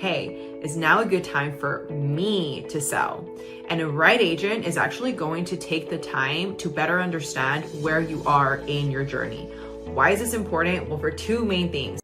hey, is now a good time for me to sell? And a right agent is actually going to take the time to better understand where you are in your journey. Why is this important? Well, for two main things.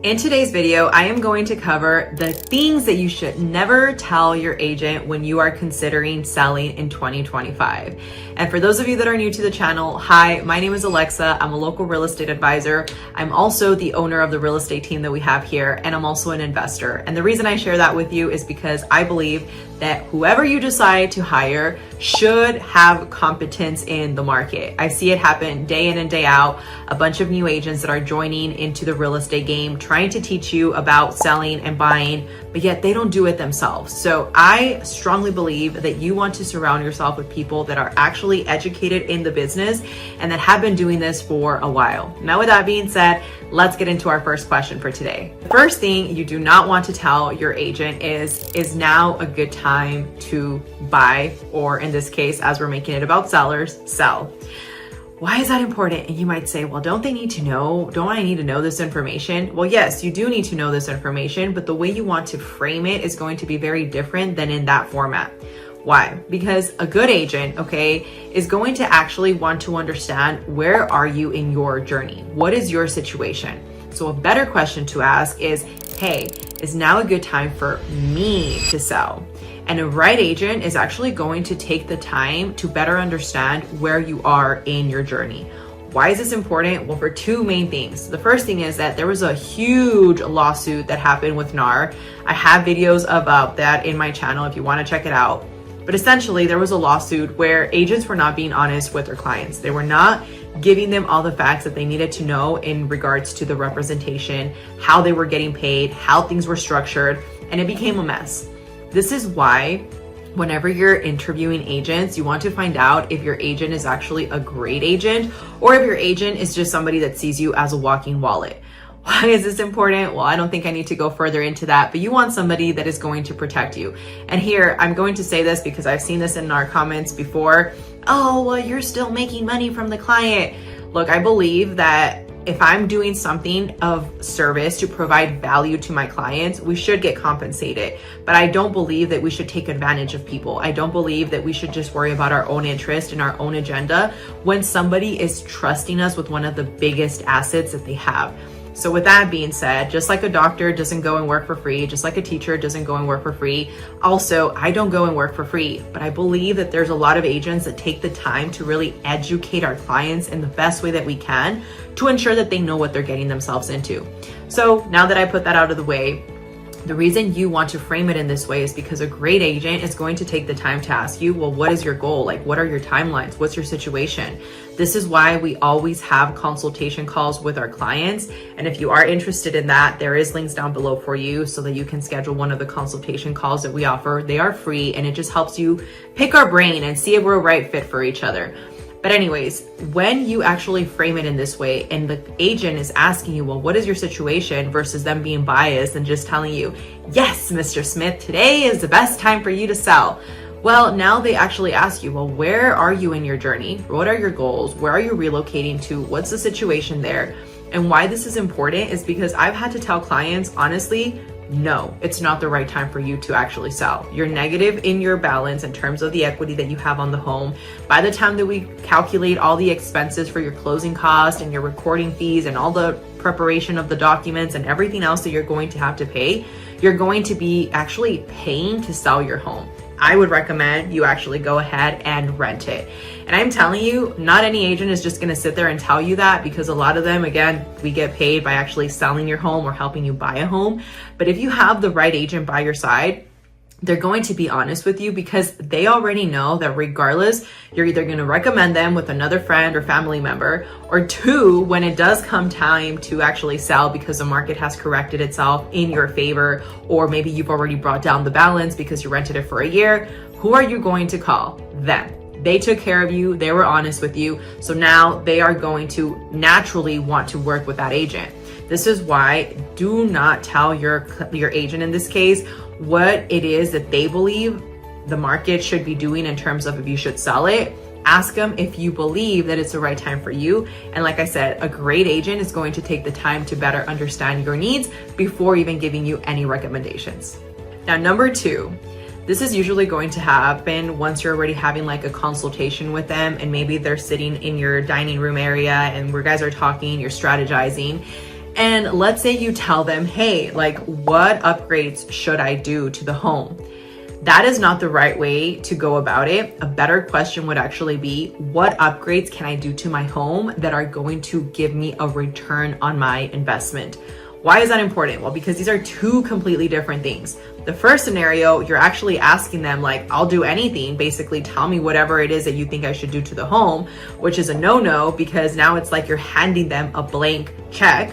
In today's video, I am going to cover the things that you should never tell your agent when you are considering selling in 2025. And for those of you that are new to the channel, hi, my name is Alexa. I'm a local real estate advisor. I'm also the owner of the real estate team that we have here, and I'm also an investor. And the reason I share that with you is because I believe that whoever you decide to hire should have competence in the market. I see it happen day in and day out. A bunch of new agents that are joining into the real estate game, trying to teach you about selling and buying, but yet they don't do it themselves. So I strongly believe that you want to surround yourself with people that are actually educated in the business and that have been doing this for a while. Now, with that being said, let's get into our first question for today. The first thing you do not want to tell your agent is now a good time to buy, or in this case, as we're making it about sellers, sell. Why is that important? And you might say, well, don't they need to know? Don't I need to know this information? Well, yes, you do need to know this information, but the way you want to frame it is going to be very different than in that format. Why? Because a good agent, okay, is going to actually want to understand, where are you in your journey? What is your situation? So a better question to ask is, hey, is now a good time for me to sell? And a right agent is actually going to take the time to better understand where you are in your journey. Why is this important? Well, for two main things. The first thing is that there was a huge lawsuit that happened with NAR. I have videos about that in my channel if you want to check it out. But essentially, there was a lawsuit where agents were not being honest with their clients. They were not giving them all the facts that they needed to know in regards to the representation, how they were getting paid, how things were structured, and it became a mess. This is why whenever you're interviewing agents, you want to find out if your agent is actually a great agent or if your agent is just somebody that sees you as a walking wallet. Why is this important? Well, I don't think I need to go further into that, but you want somebody that is going to protect you. And here, I'm going to say this because I've seen this in our comments before. Oh, well, you're still making money from the client. Look, I believe that if I'm doing something of service to provide value to my clients, we should get compensated. But I don't believe that we should take advantage of people. I don't believe that we should just worry about our own interest and our own agenda when somebody is trusting us with one of the biggest assets that they have. So with that being said, just like a doctor doesn't go and work for free, just like a teacher doesn't go and work for free, also, I don't go and work for free. But I believe that there's a lot of agents that take the time to really educate our clients in the best way that we can to ensure that they know what they're getting themselves into. So now that I put that out of the way, the reason you want to frame it in this way is because a great agent is going to take the time to ask you, well, what is your goal? Like, what are your timelines? What's your situation? This is why we always have consultation calls with our clients. And if you are interested in that, there is links down below for you so that you can schedule one of the consultation calls that we offer. They are free, and it just helps you pick our brain and see if we're a right fit for each other. But anyways, when you actually frame it in this way and the agent is asking you, well, what is your situation, versus them being biased and just telling you, yes, Mr. Smith, today is the best time for you to sell. Well, now they actually ask you, well, where are you in your journey? What are your goals? Where are you relocating to? What's the situation there? And why this is important is because I've had to tell clients, honestly, no, it's not the right time for you to actually sell. You're negative in your balance in terms of the equity that you have on the home. By the time that we calculate all the expenses for your closing cost and your recording fees and all the preparation of the documents and everything else that you're going to have to pay, you're going to be actually paying to sell your home. I would recommend you actually go ahead and rent it. And I'm telling you, not any agent is just gonna sit there and tell you that, because a lot of them, again, we get paid by actually selling your home or helping you buy a home. But if you have the right agent by your side, they're going to be honest with you, because they already know that regardless, you're either going to recommend them with another friend or family member, or two, when it does come time to actually sell because the market has corrected itself in your favor, or maybe you've already brought down the balance because you rented it for a year, who are you going to call? Them. They took care of you, they were honest with you, so now they are going to naturally want to work with that agent. This is why do not tell your agent in this case what it is that they believe the market should be doing in terms of if you should sell it. Ask them if you believe that it's the right time for you. And like I said, a great agent is going to take the time to better understand your needs before even giving you any recommendations. Now, number 2, this is usually going to happen once you're already having like a consultation with them, and maybe they're sitting in your dining room area and where guys are talking, you're strategizing. And let's say you tell them, hey, like, what upgrades should I do to the home? That is not the right way to go about it. A better question would actually be, what upgrades can I do to my home that are going to give me a return on my investment? Why is that important? Well, because these are 2 completely different things. The first scenario, you're actually asking them like, I'll do anything, basically tell me whatever it is that you think I should do to the home, which is a no-no, because now it's like you're handing them a blank check.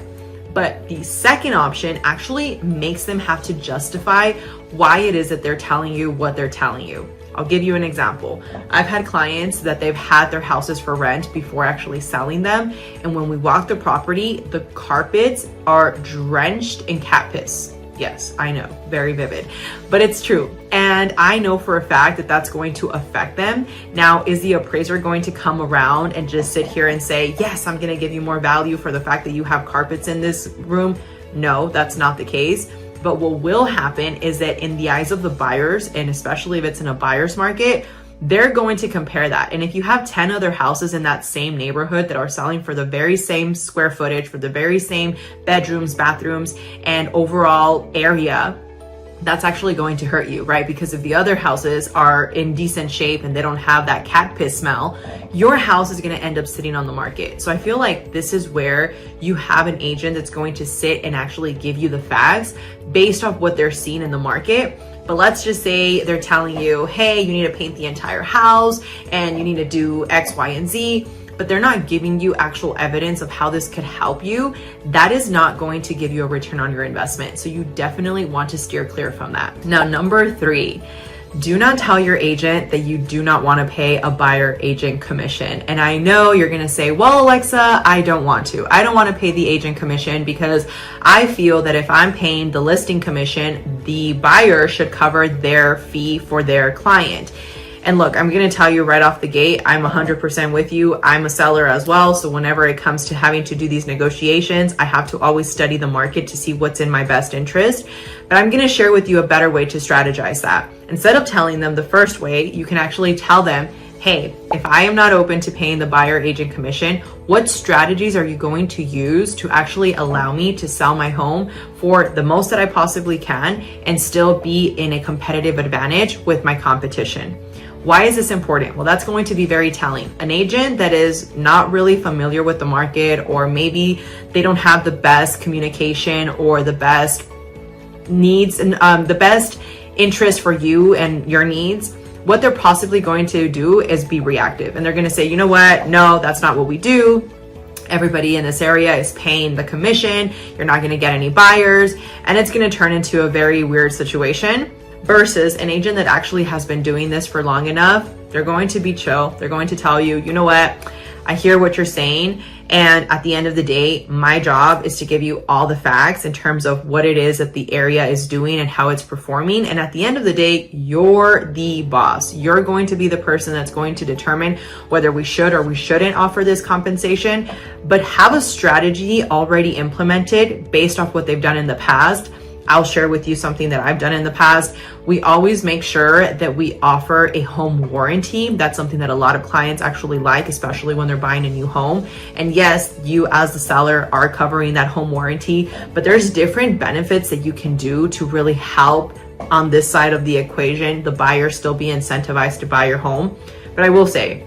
But the second option actually makes them have to justify why it is that they're telling you what they're telling you. I'll give you an example. I've had clients that they've had their houses for rent before actually selling them. And when we walk the property, the carpets are drenched in cat piss. Yes, I know, very vivid, but it's true. And I know for a fact that that's going to affect them. Now, is the appraiser going to come around and just sit here and say, yes, I'm going to give you more value for the fact that you have carpets in this room? No, that's not the case. But what will happen is that in the eyes of the buyers, and especially if it's in a buyer's market, they're going to compare that. And if you have 10 other houses in that same neighborhood that are selling for the very same square footage, for the very same bedrooms, bathrooms, and overall area, that's actually going to hurt you, right? Because if the other houses are in decent shape and they don't have that cat piss smell, your house is going to end up sitting on the market. So I feel like this is where you have an agent that's going to sit and actually give you the facts based off what they're seeing in the market. But let's just say they're telling you, hey, you need to paint the entire house and you need to do X, Y, and Z, but they're not giving you actual evidence of how this could help you. That is not going to give you a return on your investment. So you definitely want to steer clear from that. Now, number 3, do not tell your agent that you do not want to pay a buyer agent commission. And I know you're going to say, well, Alexa, I don't want to. I don't want to pay the agent commission because I feel that if I'm paying the listing commission, the buyer should cover their fee for their client. And look, I'm going to tell you right off the gate, I'm 100% with you. I'm a seller as well. So whenever it comes to having to do these negotiations, I have to always study the market to see what's in my best interest. But I'm going to share with you a better way to strategize that. Instead of telling them the first way, you can actually tell them, hey, if I am not open to paying the buyer agent commission, what strategies are you going to use to actually allow me to sell my home for the most that I possibly can and still be in a competitive advantage with my competition? Why is this important? Well, that's going to be very telling. An agent that is not really familiar with the market, or maybe they don't have the best communication or the best needs and the best interest for you and your needs, what they're possibly going to do is be reactive. And they're going to say, you know what? No, that's not what we do. Everybody in this area is paying the commission. You're not going to get any buyers. And it's going to turn into a very weird situation. Versus an agent that actually has been doing this for long enough, they're going to be chill. They're going to tell you, you know what? I hear what you're saying. And at the end of the day, my job is to give you all the facts in terms of what it is that the area is doing and how it's performing. And at the end of the day, you're the boss. You're going to be the person that's going to determine whether we should or we shouldn't offer this compensation, but have a strategy already implemented based off what they've done in the past. I'll share with you something that I've done in the past. We always make sure that we offer a home warranty. That's something that a lot of clients actually like, especially when they're buying a new home. And yes, you as the seller are covering that home warranty, but there's different benefits that you can do to really help on this side of the equation, the buyer still be incentivized to buy your home. But I will say,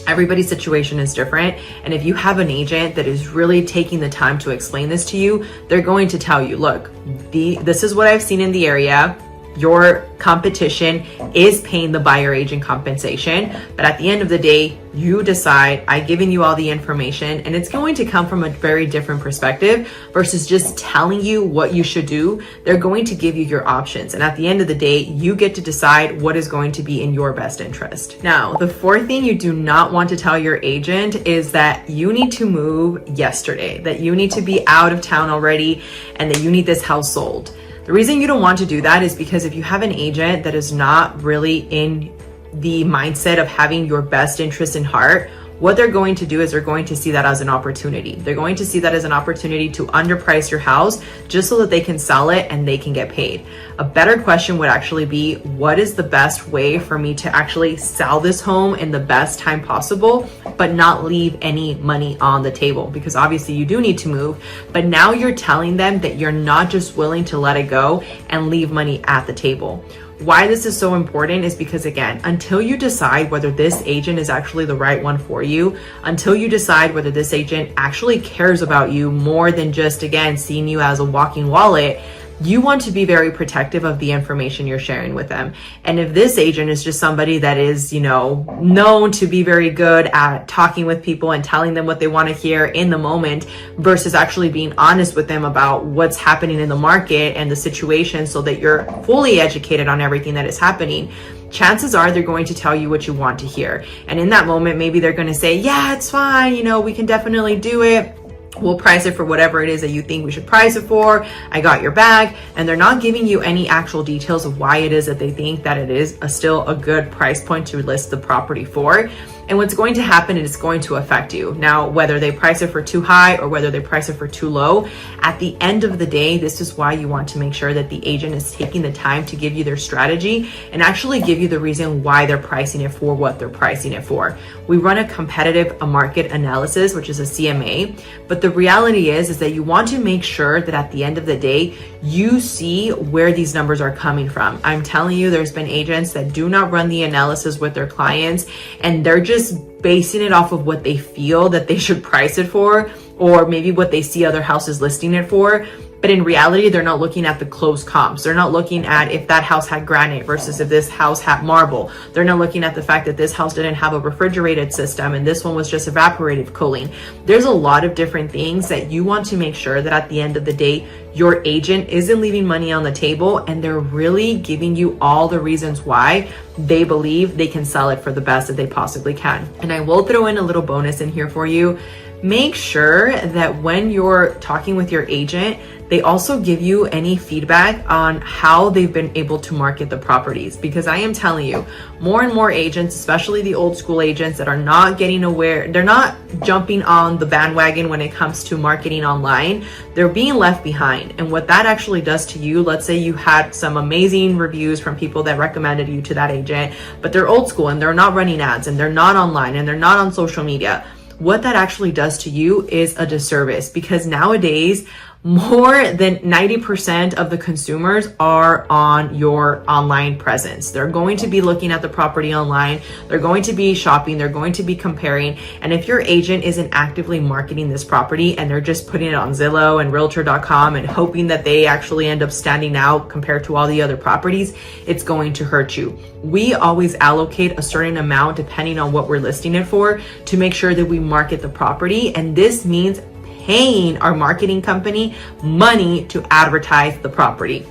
everybody's situation is different. And if you have an agent that is really taking the time to explain this to you, they're going to tell you, look, this is what I've seen in the area. Your competition is paying the buyer agent compensation. But at the end of the day, you decide. I've given you all the information, and it's going to come from a very different perspective versus just telling you what you should do. They're going to give you your options. And at the end of the day, you get to decide what is going to be in your best interest. Now, the fourth thing you do not want to tell your agent is that you need to move yesterday, that you need to be out of town already, and that you need this house sold. The reason you don't want to do that is because if you have an agent that is not really in the mindset of having your best interest in heart, what they're going to do is they're going to see that as an opportunity. They're going to see that as an opportunity to underprice your house just so that they can sell it and they can get paid. A better question would actually be, what is the best way for me to actually sell this home in the best time possible, but not leave any money on the table? Because obviously you do need to move, but now you're telling them that you're not just willing to let it go and leave money at the table. Why this is so important is because, again, until you decide whether this agent is actually the right one for you, until you decide whether this agent actually cares about you more than just, again, seeing you as a walking wallet, you want to be very protective of the information you're sharing with them. And if this agent is just somebody that is, known to be very good at talking with people and telling them what they want to hear in the moment versus actually being honest with them about what's happening in the market and the situation so that you're fully educated on everything that is happening, chances are they're going to tell you what you want to hear. And in that moment, maybe they're going to say, yeah, it's fine. We can definitely do it. We'll price it for whatever it is that you think we should price it for. I got your bag. And they're not giving you any actual details of why it is that they think that it is still a good price point to list the property for. And what's going to happen is it's going to affect you. Now, whether they price it for too high or whether they price it for too low, at the end of the day, this is why you want to make sure that the agent is taking the time to give you their strategy and actually give you the reason why they're pricing it for what they're pricing it for. We run a competitive market analysis, which is a CMA, but the reality is that you want to make sure that at the end of the day, you see where these numbers are coming from. I'm telling you, there's been agents that do not run the analysis with their clients, and they're just basing it off of what they feel that they should price it for, or maybe what they see other houses listing it for. But in reality, they're not looking at the close comps. They're not looking at if that house had granite versus if this house had marble. They're not looking at the fact that this house didn't have a refrigerated system and this one was just evaporative cooling. There's a lot of different things that you want to make sure that at the end of the day, your agent isn't leaving money on the table and they're really giving you all the reasons why they believe they can sell it for the best that they possibly can. And I will throw in a little bonus in here for you. Make sure that when you're talking with your agent, they also give you any feedback on how they've been able to market the properties. Because I am telling you, more and more agents, especially the old school agents that are not getting aware, they're not jumping on the bandwagon when it comes to marketing online, they're being left behind. And what that actually does to you, let's say you had some amazing reviews from people that recommended you to that agent, but they're old school and they're not running ads and they're not online and they're not on social media. What that actually does to you is a disservice, because nowadays more than 90% of the consumers are on your online presence. They're going to be looking at the property online. They're going to be shopping. They're going to be comparing. And if your agent isn't actively marketing this property and they're just putting it on Zillow and Realtor.com and hoping that they actually end up standing out compared to all the other properties, it's going to hurt you. We always allocate a certain amount depending on what we're listing it for to make sure that we market the property. And this means paying our marketing company money to advertise the property.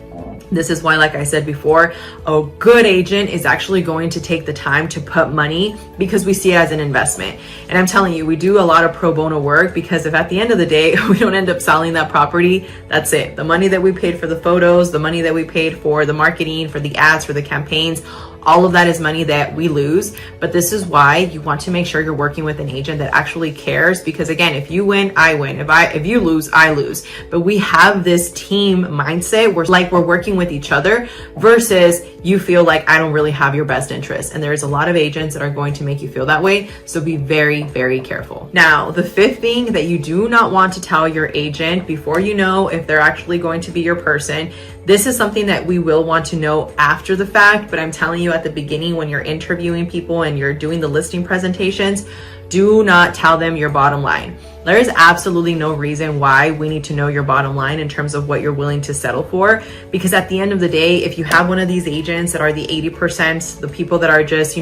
This is why, like I said before, a good agent is actually going to take the time to put money, because we see it as an investment. And I'm telling you, we do a lot of pro bono work, because if at the end of the day, we don't end up selling that property, that's it. The money that we paid for the photos, the money that we paid for the marketing, for the ads, for the campaigns, all of that is money that we lose. But this is why you want to make sure you're working with an agent that actually cares, because again, if you win, I win. If you lose, I lose. But we have this team mindset where we're working with each other versus you feel like I don't really have your best interest. And there's a lot of agents that are going to make you feel that way. So be very, very careful. Now, the fifth thing that you do not want to tell your agent before you know if they're actually going to be your person, this is something that we will want to know after the fact, but I'm telling you at the beginning when you're interviewing people and you're doing the listing presentations, do not tell them your bottom line. There is absolutely no reason why we need to know your bottom line in terms of what you're willing to settle for. Because at the end of the day, if you have one of these agents that are the 80%, the people that are just,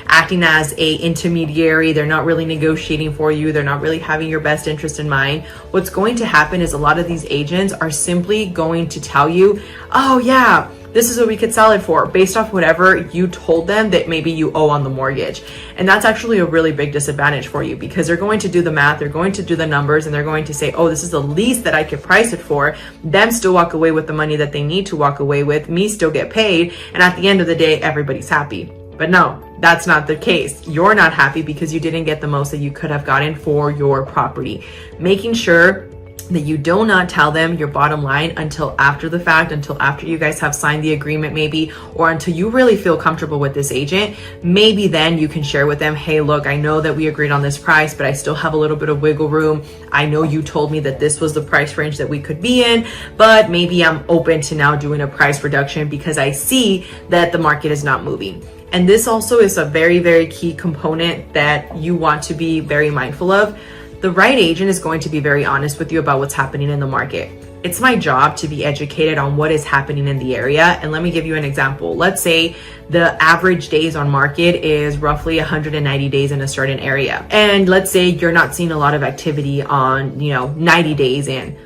acting as a intermediary, they're not really negotiating for you, they're not really having your best interest in mind, what's going to happen is a lot of these agents are simply going to tell you, oh yeah, this is what we could sell it for based off whatever you told them that maybe you owe on the mortgage. And that's actually a really big disadvantage for you, because they're going to do the math, they're going to do the numbers, and they're going to say, oh, this is the least that I could price it for. Them still walk away with the money that they need to walk away with, me still get paid, and at the end of the day, everybody's happy. But no, that's not the case. You're not happy because you didn't get the most that you could have gotten for your property. Making sure that you do not tell them your bottom line until after the fact, until after you guys have signed the agreement maybe, or until you really feel comfortable with this agent. Maybe then you can share with them, hey, look, I know that we agreed on this price, but I still have a little bit of wiggle room. I know you told me that this was the price range that we could be in, but maybe I'm open to now doing a price reduction because I see that the market is not moving. And this also is a very, very key component that you want to be very mindful of. The right agent is going to be very honest with you about what's happening in the market. It's my job to be educated on what is happening in the area. And let me give you an example. Let's say the average days on market is roughly 190 days in a certain area. And let's say you're not seeing a lot of activity on, 90 days in.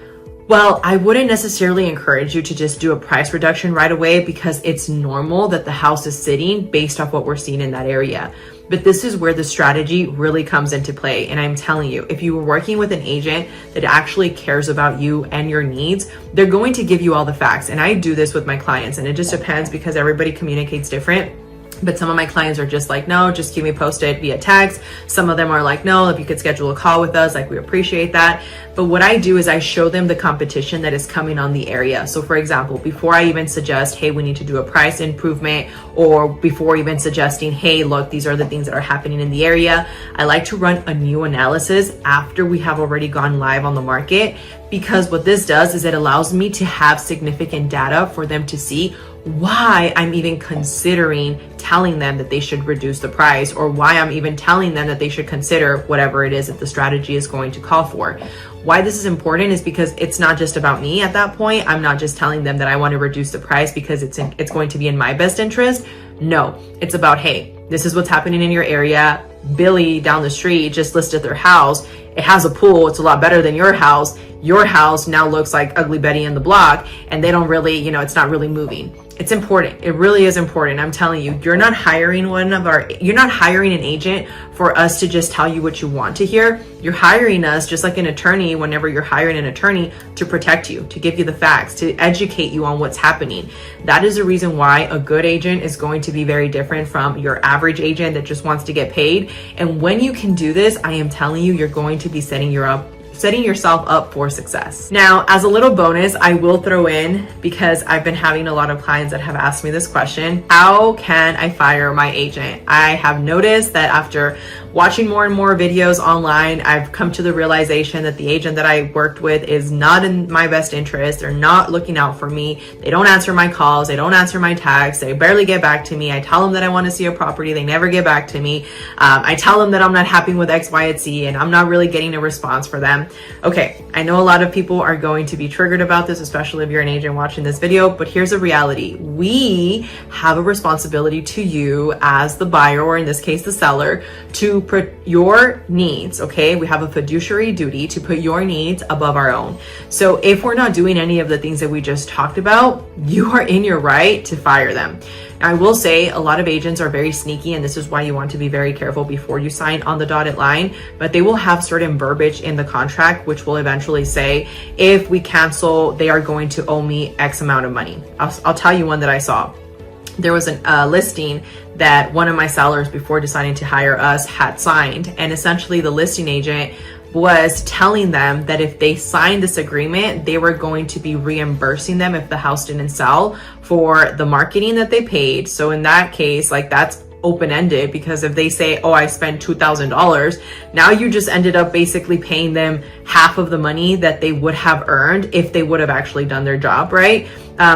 Well, I wouldn't necessarily encourage you to just do a price reduction right away, because it's normal that the house is sitting based off what we're seeing in that area. But this is where the strategy really comes into play. And I'm telling you, if you were working with an agent that actually cares about you and your needs, they're going to give you all the facts. And I do this with my clients, and it just depends because everybody communicates different. But some of my clients are just like, no, just keep me posted via text. Some of them are like, no, if you could schedule a call with us, like, we appreciate that. But what I do is I show them the competition that is coming on the area. So for example, before I even suggest, hey, we need to do a price improvement, or before even suggesting, hey, look, these are the things that are happening in the area, I like to run a new analysis after we have already gone live on the market. Because what this does is it allows me to have significant data for them to see why I'm even considering telling them that they should reduce the price, or why I'm even telling them that they should consider whatever it is that the strategy is going to call for. Why this is important is because it's not just about me at that point. I'm not just telling them that I want to reduce the price because it's going to be in my best interest. No, it's about, hey, this is what's happening in your area. Billy down the street just listed their house. It has a pool. It's a lot better than your house. Your house now looks like Ugly Betty in the block, and they don't really, it's not really moving. It's important. It really is important. I'm telling you, you're not hiring you're not hiring an agent for us to just tell you what you want to hear. You're hiring us just like an attorney, whenever you're hiring an attorney, to protect you, to give you the facts, to educate you on what's happening. That is the reason why a good agent is going to be very different from your average agent that just wants to get paid. And when you can do this, I am telling you, you're going to be setting yourself up for success. Now, as a little bonus, I will throw in, because I've been having a lot of clients that have asked me this question: how can I fire my agent? I have noticed that after watching more and more videos online, I've come to the realization that the agent that I worked with is not in my best interest. They're not looking out for me. They don't answer my calls. They don't answer my texts. They barely get back to me. I tell them that I want to see a property. They never get back to me. I tell them that I'm not happy with X, Y, and Z, and I'm not really getting a response for them. Okay, I know a lot of people are going to be triggered about this, especially if you're an agent watching this video, but here's a reality. We have a responsibility to you as the buyer, or in this case, the seller, to put your needs, okay? We have a fiduciary duty to put your needs above our own. So if we're not doing any of the things that we just talked about, you are in your right to fire them. I will say a lot of agents are very sneaky, and this is why you want to be very careful before you sign on the dotted line, but they will have certain verbiage in the contract which will eventually say, if we cancel, they are going to owe me X amount of money. I'll tell you one that I saw. There was a listing that one of my sellers, before deciding to hire us, had signed, and essentially the listing agent was telling them that if they signed this agreement, they were going to be reimbursing them if the house didn't sell for the marketing that they paid. So in that case, like, that's open-ended, because if they say, oh, I spent $2,000, now you just ended up basically paying them half of the money that they would have earned if they would have actually done their job, right?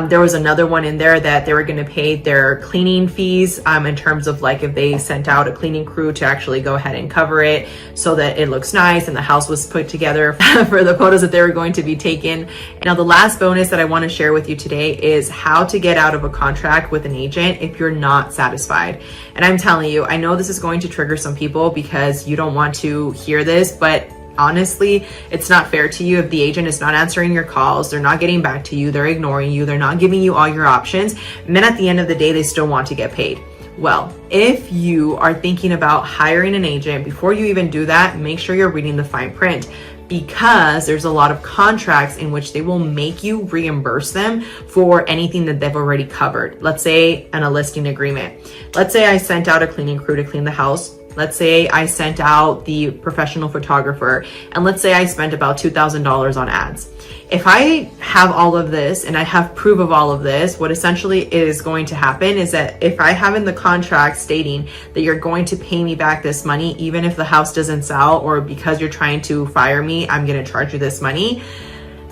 There was another one in there that they were going to pay their cleaning fees in terms of, like, if they sent out a cleaning crew to actually go ahead and cover it so that it looks nice and the house was put together for the photos that they were going to be taken. Now, the last bonus that I want to share with you today is how to get out of a contract with an agent if you're not satisfied. And I'm telling you, I know this is going to trigger some people because you don't want to hear this, but honestly, it's not fair to you if the agent is not answering your calls, they're not getting back to you, they're ignoring you, they're not giving you all your options, and then at the end of the day, they still want to get paid. Well, if you are thinking about hiring an agent, before you even do that, make sure you're reading the fine print, because there's a lot of contracts in which they will make you reimburse them for anything that they've already covered. Let's say in a listing agreement. Let's say I sent out a cleaning crew to clean the house. Let's say I sent out the professional photographer, and let's say I spent about $2,000 on ads. If I have all of this and I have proof of all of this, what essentially is going to happen is that if I have in the contract stating that you're going to pay me back this money, even if the house doesn't sell, or because you're trying to fire me, I'm going to charge you this money,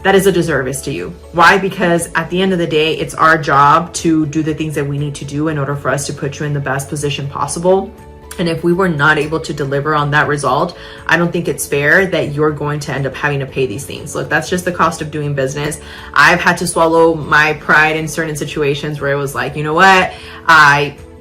that is a disservice to you. Why? Because at the end of the day, it's our job to do the things that we need to do in order for us to put you in the best position possible. And if we were not able to deliver on that result, I don't think it's fair that you're going to end up having to pay these things. Look, that's just the cost of doing business. I've had to swallow my pride in certain situations where it was like, you know what,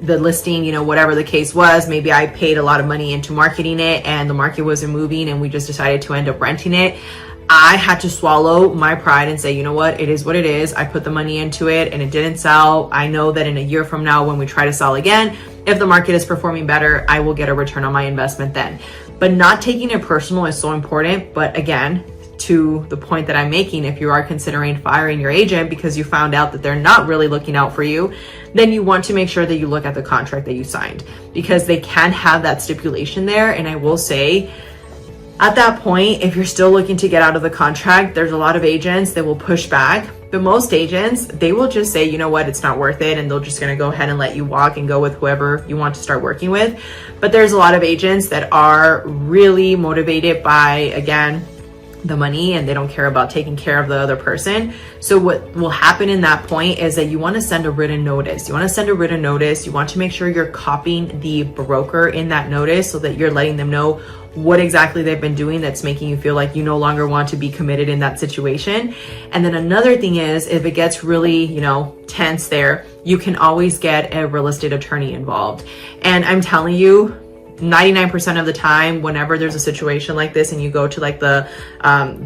the listing, you know, whatever the case was, maybe I paid a lot of money into marketing it and the market wasn't moving and we just decided to end up renting it. I had to swallow my pride and say, you know what, it is what it is. I put the money into it and it didn't sell. I know that in a year from now, when we try to sell again, if the market is performing better, I will get a return on my investment then. But not taking it personal is so important. But again, to the point that I'm making, if you are considering firing your agent because you found out that they're not really looking out for you, then you want to make sure that you look at the contract that you signed, because they can have that stipulation there. And I will say, at that point, if you're still looking to get out of the contract, there's a lot of agents that will push back. But most agents, they will just say, you know what, it's not worth it. And they're just going to go ahead and let you walk and go with whoever you want to start working with. But there's a lot of agents that are really motivated by, again, the money, and they don't care about taking care of the other person. So what will happen in that point is that you want to send a written notice. You want to send a written notice. You want to make sure you're copying the broker in that notice so that you're letting them know what exactly they've been doing that's making you feel like you no longer want to be committed in that situation. And then another thing is, if it gets really, you know, tense there, you can always get a real estate attorney involved. And I'm telling you, 99% of the time, whenever there's a situation like this and you go to like the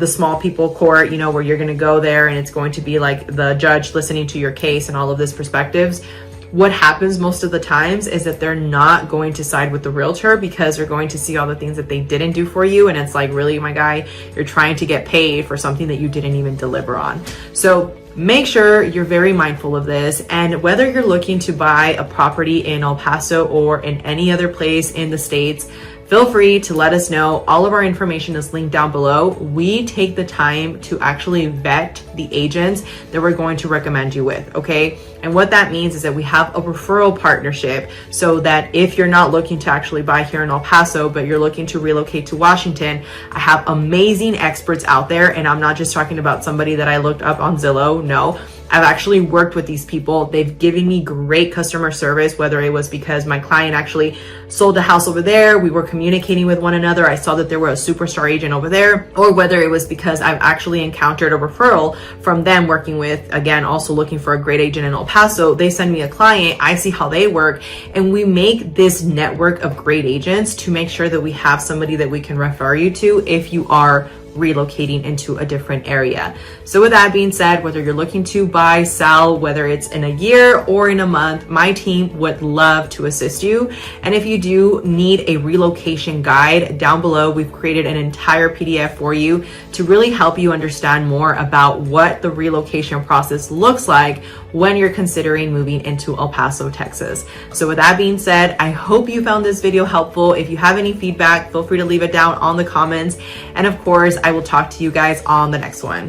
small people court, you know, where you're going to go there and it's going to be like the judge listening to your case and all of this perspectives, what happens most of the times is that they're not going to side with the realtor, because they're going to see all the things that they didn't do for you. And it's like, really, my guy, you're trying to get paid for something that you didn't even deliver on. So make sure you're very mindful of this. And whether you're looking to buy a property in El Paso or in any other place in the States, feel free to let us know. All of our information is linked down below. We take the time to actually vet the agents that we're going to recommend you with, okay? And what that means is that we have a referral partnership, so that if you're not looking to actually buy here in El Paso, but you're looking to relocate to Washington, I have amazing experts out there. And I'm not just talking about somebody that I looked up on Zillow. No, I've actually worked with these people. They've given me great customer service, whether it was because my client actually sold a house over there, we were communicating with one another, I saw that there were a superstar agent over there, or whether it was because I've actually encountered a referral from them working with, again, also looking for a great agent in El Paso. They send me a client, I see how they work, and we make this network of great agents to make sure that we have somebody that we can refer you to if you are relocating into a different area. So with that being said, whether you're looking to buy, sell, whether it's in a year or in a month, my team would love to assist you. And if you do need a relocation guide, down below, we've created an entire PDF for you to really help you understand more about what the relocation process looks like when you're considering moving into El Paso, Texas. So with that being said, I hope you found this video helpful. If you have any feedback, feel free to leave it down on the comments. And of course, I will talk to you guys on the next one.